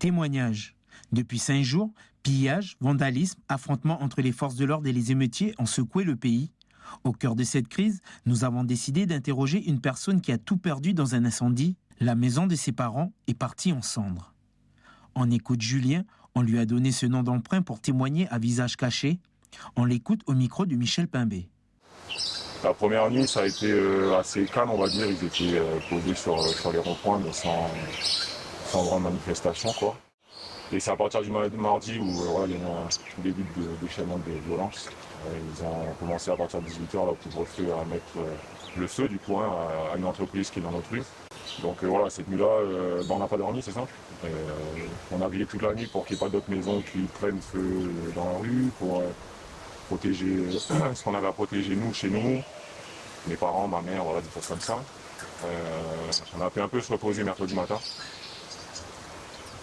Témoignage. Depuis 5 jours, pillage, vandalisme, affrontements entre les forces de l'ordre et les émeutiers ont secoué le pays. Au cœur de cette crise, nous avons décidé d'interroger une personne qui a tout perdu dans un incendie. La maison de ses parents est partie en cendres. On écoute Julien, on lui a donné ce nom d'emprunt pour témoigner à visage caché. On l'écoute au micro de Michel Pimbé. La première nuit, ça a été assez calme, on va dire. Ils étaient posés sur les ronds-points, mais sans grande manifestation, quoi. Et c'est à partir du mardi où il y a eu un début de déchaînement de violence. Ils ont commencé à partir de 18h là, pour à mettre le feu du coup à une entreprise qui est dans notre rue. Donc voilà, cette nuit-là, on n'a pas dormi, c'est ça. On a veillé toute la nuit pour qu'il n'y ait pas d'autres maisons qui prennent feu dans la rue, pour protéger ce qu'on avait à protéger nous, chez nous, mes parents, ma mère, voilà, des choses comme ça. On a pu un peu se reposer mercredi matin.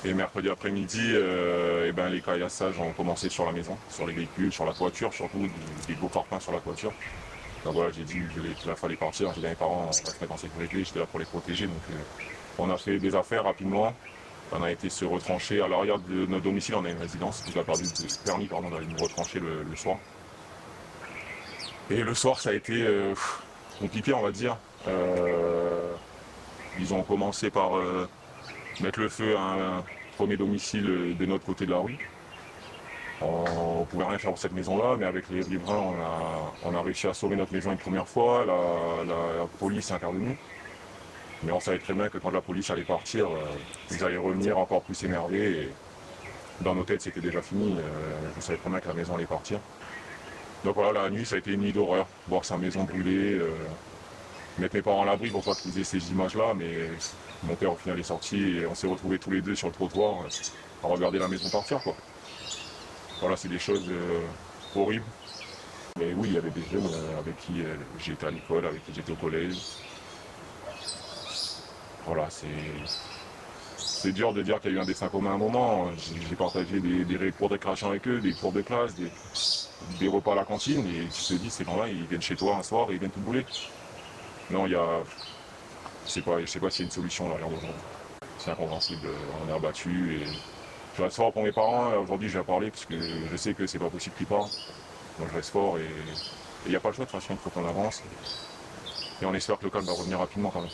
Et mercredi après-midi, les caillassages ont commencé sur la maison, sur les véhicules, sur la toiture, surtout des gros parpaings sur la toiture. Donc voilà, j'ai dit qu'il fallait partir, j'ai dit à mes parents, on va se mettre en sécurité, j'étais là pour les protéger. Donc on a fait des affaires rapidement, on a été se retrancher à l'arrière de notre domicile, on a une résidence, on a perdu le permis d'aller nous retrancher le soir. Et le soir ça a été compliqué on va dire. Ils ont commencé par mettre le feu à un premier domicile de notre côté de la rue. On ne pouvait rien faire pour cette maison-là, mais avec les riverains, on a réussi à sauver notre maison une première fois. La police est intervenue. Mais on savait très bien que quand la police allait partir, ils allaient revenir encore plus énervés. Et dans nos têtes, c'était déjà fini. Je savais très bien que la maison allait partir. Donc voilà, la nuit, ça a été une nuit d'horreur. Voir sa maison brûler, mettre mes parents à l'abri pour pas qu'ils aient ces images-là, mais mon père au final est sorti et on s'est retrouvés tous les deux sur le trottoir à regarder la maison partir, quoi. Voilà, c'est des choses horribles. Mais oui, il y avait des jeunes avec qui j'étais à l'école, avec qui j'étais au collège. Voilà, c'est dur de dire qu'il y a eu un destin commun à un moment. J'ai partagé des cours de récréation avec eux, des cours de classe, des repas à la cantine, et tu te dis, ces gens-là, ils viennent chez toi un soir et ils viennent tout bouler. Non, je sais pas s'il y a une solution là, aujourd'hui. C'est incompréhensible, on est abattu et je reste fort pour mes parents. Aujourd'hui, je vais parler parce que je sais que c'est pas possible qu'ils partent. Donc je reste fort et il n'y a pas le choix de toute façon, il faut qu'on avance. Et on espère que le calme va revenir rapidement quand même.